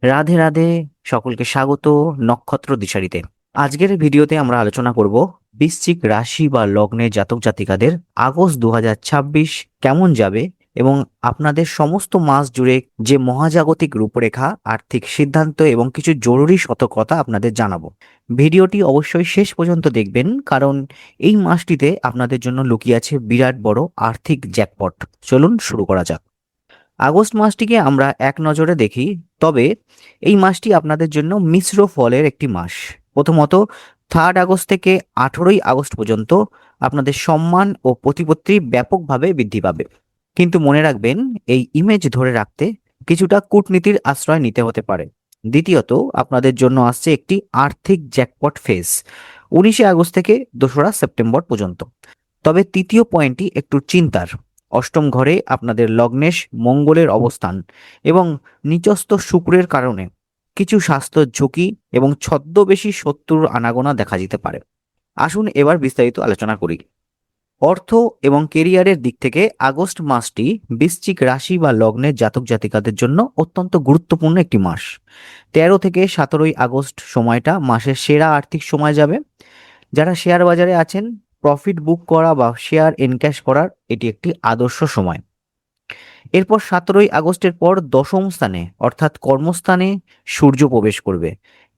রাধে রাধে। সকলকে স্বাগত নক্ষত্র দিশারিতে। আজকের ভিডিওতে আমরা আলোচনা করব বৃশ্চিক রাশি বা লগ্নের জাতক জাতিকাদের আগস্ট 2026 কেমন যাবে এবং আপনাদের সমস্ত মাস জুড়ে যে মহাজাগতিক রূপরেখা, আর্থিক সিদ্ধান্ত এবং কিছু জরুরি সতর্কতা আপনাদের জানাবো। ভিডিওটি অবশ্যই শেষ পর্যন্ত দেখবেন, কারণ এই মাসটিতে আপনাদের জন্য লুকিয়ে আছে বিরাট বড় আর্থিক জ্যাকপট। চলুন শুরু করা যাক। আগস্ট মাসটিকে আমরা এক নজরে দেখি, তবে এই মাসটি আপনাদের জন্য মিশ্র ফলের একটি মাস। প্রথমত, 3 আগস্ট থেকে 18 আগস্ট পর্যন্ত আপনাদের সম্মান ও প্রতিপত্তি ব্যাপকভাবে বৃদ্ধি পাবে, কিন্তু মনে রাখবেন এই ইমেজ ধরে রাখতে কিছুটা কূটনীতির আশ্রয় নিতে হতে পারে। দ্বিতীয়ত, আপনাদের জন্য আসছে একটি আর্থিক জ্যাকপট ফেজ 19 আগস্ট থেকে 2রা সেপ্টেম্বর পর্যন্ত। তবে তৃতীয় পয়েন্টটি একটু চিন্তার। অষ্টম ঘরে আপনাদের লগ্নেশ মঙ্গলের অবস্থান এবং নিচস্থ শুক্রের কারণে কিছু স্বাস্থ্য ঝুঁকি এবং ছদ্মবেশী শত্রুর আনাগোনা দেখা যেতে পারে। আসুন এবার বিস্তারিত আলোচনা করি। অর্থ এবং কেরিয়ারের দিক থেকে আগস্ট মাসটি বৃশ্চিক রাশি বা লগ্নের জাতক জাতিকাদের জন্য অত্যন্ত গুরুত্বপূর্ণ একটি মাস। 13 থেকে 17 আগস্ট সময়টা মাসের সেরা আর্থিক সময় যাবে। যারা শেয়ার বাজারে আছেন, প্রফিট বুক করা বা শেয়ার এনক্যাশ করার এটি একটি আদর্শ সময়। এরপর 17 আগস্টের পর দশম স্থানে অর্থাৎ কর্মস্থানে সূর্য প্রবেশ করবে।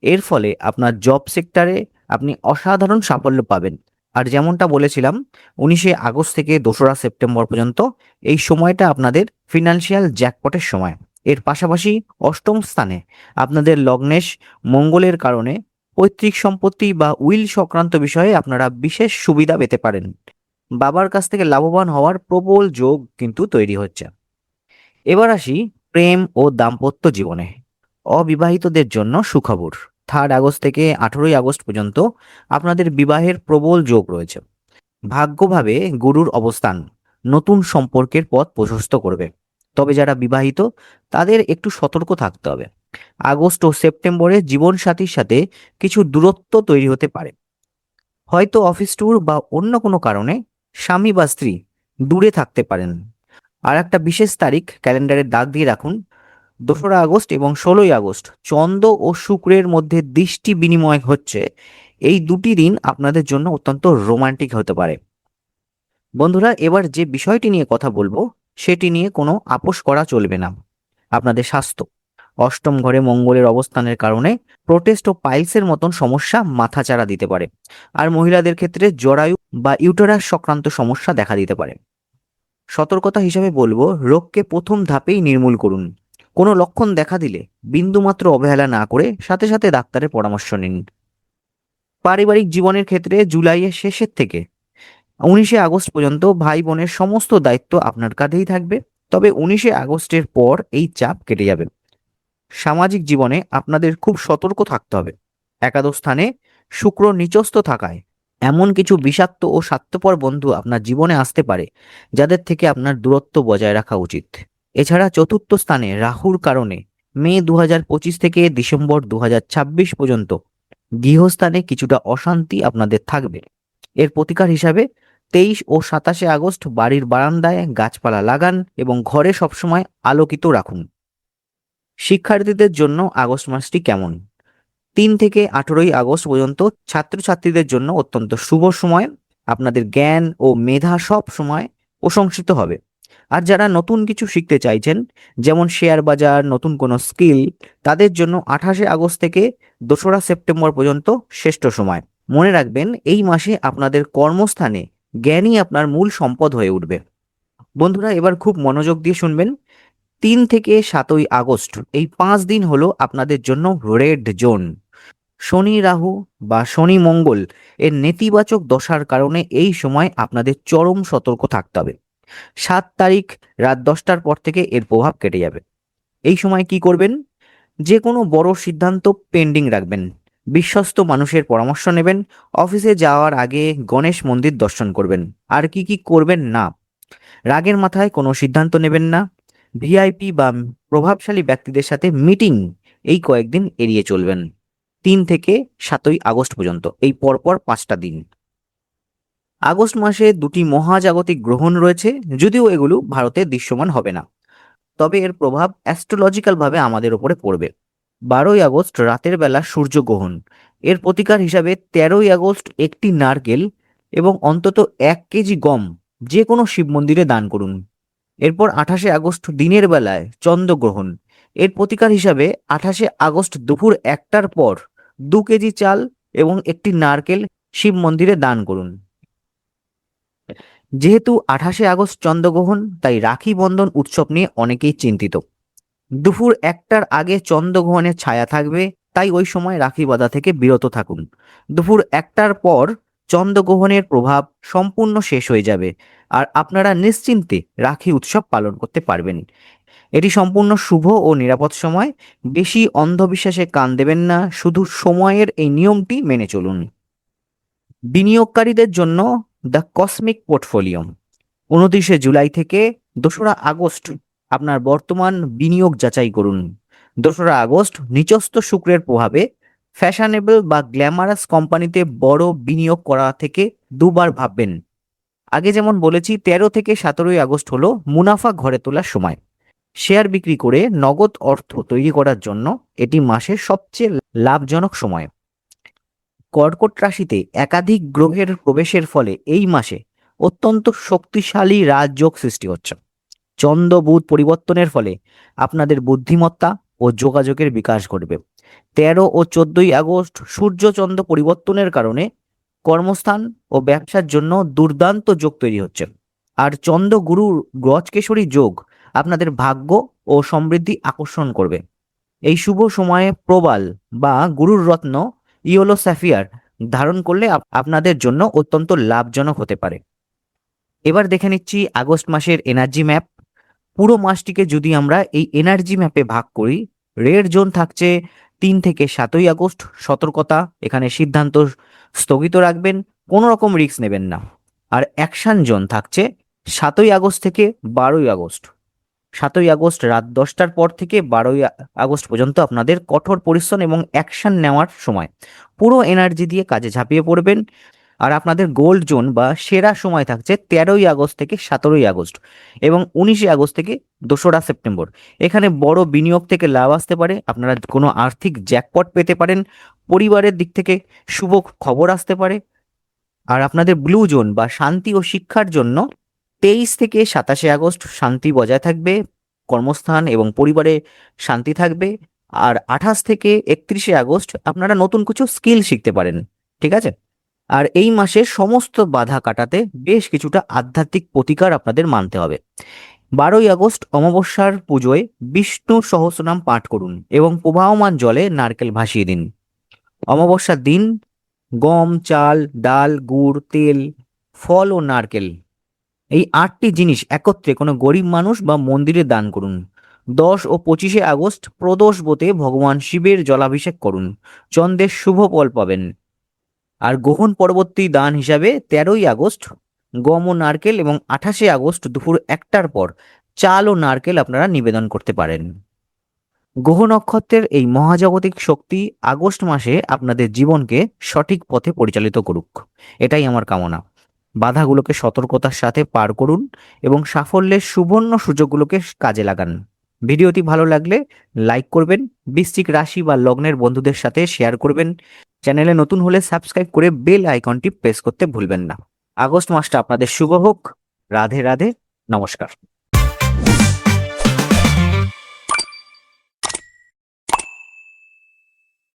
এর ফলে আপনার জব সেক্টরে আপনি অসাধারণ সাফল্য পাবেন। আর যেমনটা বলেছিলাম, 19 আগস্ট থেকে 2রা সেপ্টেম্বর পর্যন্ত এই সময়টা আপনাদের ফিনান্সিয়াল জ্যাকপটের সময়। এর পাশাপাশি অষ্টম স্থানে আপনাদের লগ্নেশ মঙ্গলের কারণে পৈতৃক সম্পত্তি বা উইল সংক্রান্ত বিষয়ে আপনারা বিশেষ সুবিধা পেতে পারেন। বাবার কাছ থেকে লাভবান হওয়ার প্রবল যোগ কিন্তু তৈরি হচ্ছে। এবার আসি প্রেম ও দাম্পত্য জীবনে। অবিবাহিতদের জন্য সুখবর। 3 আগস্ট থেকে 18 আগস্ট পর্যন্ত আপনাদের বিবাহের প্রবল যোগ রয়েছে। ভাগ্যভাবে গুরুর অবস্থান নতুন সম্পর্কের পথ প্রশস্ত করবে। তবে যারা বিবাহিত তাদের একটু সতর্ক থাকতে হবে। আগস্ট ও সেপ্টেম্বরে জীবনসাথীর সাথে কিছু দূরত্ব তৈরি হতে পারে। হয়তো অফিস ট্যুর বা অন্য কোনো কারণে স্বামী বা স্ত্রী দূরে থাকতে পারেন। আর একটা বিশেষ তারিখ ক্যালেন্ডারে দাগ দিয়ে রাখুন, 2রা আগস্ট এবং 16 আগস্ট চন্দ্র ও শুক্রের মধ্যে দৃষ্টি বিনিময় হচ্ছে। এই দুটি দিন আপনাদের জন্য অত্যন্ত রোমান্টিক হতে পারে। বন্ধুরা, এবার যে বিষয়টি নিয়ে কথা বলবো সেটি নিয়ে কোনো আপোস করা চলবে না। আপনাদের স্বাস্থ্য। অষ্টম ঘরে মঙ্গলের অবস্থানের কারণে প্রোটেস্ট ও পাইলসের মতন সমস্যা মাথাচাড়া দিতে পারে। আর মহিলাদের ক্ষেত্রে জরায়ু বা ইউটেরাস সংক্রান্ত সমস্যা দেখা দিতে পারে। সতর্কতা হিসাবে বলবো, রোগকে প্রথম ধাপেই নির্মূল করুন। কোনো লক্ষণ দেখা দিলে বিন্দুমাত্র অবহেলা না করে সাথে সাথে ডাক্তারের পরামর্শ নিন। পারিবারিক জীবনের ক্ষেত্রে জুলাইয়ের শেষের থেকে 19 আগস্ট পর্যন্ত ভাই বোনের সমস্ত দায়িত্ব আপনার কাঁধেই থাকবে। তবে 19 আগস্টের পর এই চাপ কেটে যাবে। সামাজিক জীবনে আপনাদের খুব সতর্ক থাকতে হবে। একাদশ স্থানে শুক্র নিচস্থ থাকায় এমন কিছু বিষাক্ত ও স্বার্থপর বন্ধু আপনার জীবনে আসতে পারে, যাদের থেকে আপনার দূরত্ব বজায় রাখা উচিত। এছাড়া চতুর্থ স্থানে রাহুর কারণে মে 2025 থেকে ডিসেম্বর 2026 পর্যন্ত গৃহস্থানে কিছুটা অশান্তি আপনাদের থাকবে। এর প্রতিকার হিসাবে 23 ও 27 আগস্ট বাড়ির বারান্দায় গাছপালা লাগান এবং ঘরে সবসময় আলোকিত রাখুন। শিক্ষার্থীদের জন্য আগস্ট মাসটি কেমন? 3 থেকে 18 আগস্ট পর্যন্ত ছাত্রছাত্রীদের জন্য অত্যন্ত শুভ সময়। আপনাদের জ্ঞান ও মেধা সব সময় প্রশংসিত হবে। আর যারা নতুন কিছু শিখতে চাইছেন, যেমন শেয়ার বাজার, নতুন কোনো স্কিল, তাদের জন্য 28 আগস্ট থেকে 2রা সেপ্টেম্বর পর্যন্ত শ্রেষ্ঠ সময়। মনে রাখবেন, এই মাসে আপনাদের কর্মস্থানে জ্ঞানই আপনার মূল সম্পদ হয়ে উঠবে। বন্ধুরা, এবার খুব মনোযোগ দিয়ে শুনবেন। 3 থেকে 7 আগস্ট এই 5 দিন হলো আপনাদের জন্য রেড জোন। শনি রাহু বা শনি মঙ্গল এর নেতিবাচক দশার কারণে এই সময় আপনাদের চরম সতর্ক থাকতে হবে। 7 তারিখ রাত 10টার পর থেকে এর প্রভাব কেটে যাবে। এই সময় কি করবেন? যে কোনো বড় সিদ্ধান্ত পেন্ডিং রাখবেন। বিশ্বস্ত মানুষের পরামর্শ নেবেন। অফিসে যাওয়ার আগে গণেশ মন্দির দর্শন করবেন। আর কি কি করবেন না? রাগের মাথায় কোনো সিদ্ধান্ত নেবেন না। ভিআইপি বা প্রভাবশালী ব্যক্তিদের সাথে মিটিং এই কয়েকদিন এড়িয়ে চলবেন। 3 থেকে 7 আগস্ট পর্যন্ত এই পরপর 5টা দিন। আগস্ট মাসে দুটি মহাজাগতিক গ্রহণ রয়েছে, যদিও এগুলো ভারতে দৃশ্যমান হবে না, তবে এর প্রভাব অ্যাস্ট্রোলজিক্যাল ভাবে আমাদের উপরে পড়বে। 12ই আগস্ট রাতের বেলা সূর্যগ্রহণ। এর প্রতিকার হিসাবে 13ই আগস্ট একটি নারকেল এবং অন্তত 1 কেজি গম যে কোনো শিব মন্দিরে দান করুন। এরপর 28শে আগস্ট দিনের বেলায় চন্দ্রগ্রহণ। এর প্রতিকার হিসাবে 28শে আগস্ট দুপুর 1টার পর 2 কেজি চাল এবং একটি নারকেল শিব মন্দিরে দান করুন। যেহেতু 28শে আগস্ট চন্দ্রগ্রহণ, তাই রাখি বন্ধন উৎসব নিয়ে অনেকেই চিন্তিত। দুপুর 1টার আগে চন্দ্রগ্রহণের ছায়া থাকবে, তাই ওই সময় রাখি বাঁধা থেকে বিরত থাকুন। দুপুর 1টার পর চন্দ্রগ্রহণের প্রভাব সম্পূর্ণ শেষ হয়ে যাবে, আর আপনারা নিশ্চিন্তে রাখি উৎসব পালন করতে পারবেন। এটি সম্পূর্ণ শুভ ও নিরাপদ সময়। বেশি অন্ধবিশ্বাসে কান দেবেন না, শুধু সময়ের এই নিয়মটি মেনে চলুন। বিনিয়োগকারীদের জন্য দ্য কসমিক পোর্টফোলিও। 29শে জুলাই থেকে 2রা আগস্ট আপনার বর্তমান বিনিয়োগ যাচাই করুন। 2রা আগস্ট নিচস্থ শুক্রের প্রভাবে ফ্যাশনেবল বা গ্ল্যামারাস কোম্পানিতে বড় বিনিয়োগ করা থেকে দুবার ভাববেন। আগে যেমন বলেছি, 13 থেকে 17ই আগস্ট হলো মুনাফা ঘরে তোলার সময়। শেয়ার বিক্রি করে নগদ অর্থ তৈরি করার জন্য এটি মাসের সবচেয়ে লাভজনক সময়। কর্কট রাশিতে একাধিক গ্রহের প্রবেশের ফলে এই মাসে অত্যন্ত শক্তিশালী রাজযোগ সৃষ্টি হচ্ছে। চন্দ্র বুধ পরিবর্তনের ফলে আপনাদের বুদ্ধিমত্তা ও যোগাযোগের বিকাশ ঘটবে। 13 ও 14ই আগস্ট সূর্য চন্দ্র পরিবর্তনের কারণে কর্মস্থান ও ব্যবসার জন্য দুর্দান্ত যোগ তৈরি হচ্ছে। আর চন্দ্র গুরুর গজকেশরী যোগ আপনাদের ভাগ্য ও সমৃদ্ধি আকর্ষণ করবে। এই শুভ সময়ে প্রবাল বা গুরুর রত্ন ইয়েলো স্যাফিয়ার ধারণ করলে আপনাদের জন্য অত্যন্ত লাভজনক হতে পারে। এবার দেখে নিচ্ছি আগস্ট মাসের এনার্জি ম্যাপ। পুরো মাসটিকে যদি আমরা এই এনার্জি ম্যাপে ভাগ করি, রেড জোন থাকছে 3 থেকে 7ই আগস্ট। সতর্কতা, এখানে সিদ্ধান্ত স্থগিত রাখবেন, কোনো রকম রিস্ক নেবেন না। আর অ্যাকশন জোন থাকছে 7ই আগস্ট থেকে 12ই আগস্ট। 7ই আগস্ট রাত 10টার পর থেকে 12ই আগস্ট পর্যন্ত আপনাদের কঠোর পরিশ্রম এবং অ্যাকশন নেওয়ার সময়। পুরো এনার্জি দিয়ে কাজে ঝাঁপিয়ে পড়বেন। আর আপনাদের গোল্ড জোন বা সেরা সময় থাকছে 13ই আগস্ট থেকে 17ই আগস্ট এবং 19শে আগস্ট থেকে 2রা সেপ্টেম্বর। এখানে বড় বিনিয়োগ থেকে লাভ আসতে পারে, আপনারা কোনো আর্থিক জ্যাকপট পেতে পারেন, পরিবারের দিক থেকে শুভ খবর আসতে পারে। আর আপনাদের ব্লু জোন বা শান্তি ও শিক্ষার জন্য 23 থেকে 27শে আগস্ট শান্তি বজায় থাকবে, কর্মস্থান এবং পরিবারে শান্তি থাকবে। আর 28 থেকে 31শে আগস্ট আপনারা নতুন কিছু স্কিল শিখতে পারেন। ঠিক আছে। আর এই মাসে সমস্ত বাধা কাটাতে বেশ কিছুটা আধ্যাত্মিক প্রতিকার আপনাদের মানতে হবে। 12ই আগস্ট অমাবস্যার পুজোয় বিষ্ণু সহস্রনাম পাঠ করুন এবং প্রবাহমান জলে নারকেল ভাসিয়ে দিন। অমাবস্যার দিন গম, চাল, ডাল, গুড়, তেল, ফল ও নারকেল, এই 8টি জিনিস একত্রে কোনো গরিব মানুষ বা মন্দিরে দান করুন। 10 ও 25শে আগস্ট প্রদোষ ব্রতে ভগবান শিবের জলাভিষেক করুন, চন্দ্রের শুভ ফল পাবেন। আর গ্রহণ পরবর্তী দান হিসাবে 13ই আগস্ট গম ও নারকেল এবং 28শে আগস্ট দুপুর 1টার পর চাল ও নারকেল আপনারা নিবেদন করতে পারেন। গ্রহ নক্ষত্রের এই মহাজাগতিক শক্তি আগস্ট মাসে আপনাদের জীবনকে সঠিক পথে পরিচালিত করুক, এটাই আমার কামনা। বাধাগুলোকে সতর্কতার সাথে পার করুন এবং সাফল্যের সুবর্ণ সুযোগগুলোকে কাজে লাগান। ভিডিওটি ভালো লাগলে লাইক করবেন, বৃশ্চিক রাশি বা লগ্নের বন্ধুদের সাথে শেয়ার করবেন। চ্যানেলে নতুন হলে সাবস্ক্রাইব করে বেল আইকনটি প্রেস করতে ভুলবেন না। আগস্ট মাসটা আপনাদের শুভ হোক। রাধে রাধে, নমস্কার।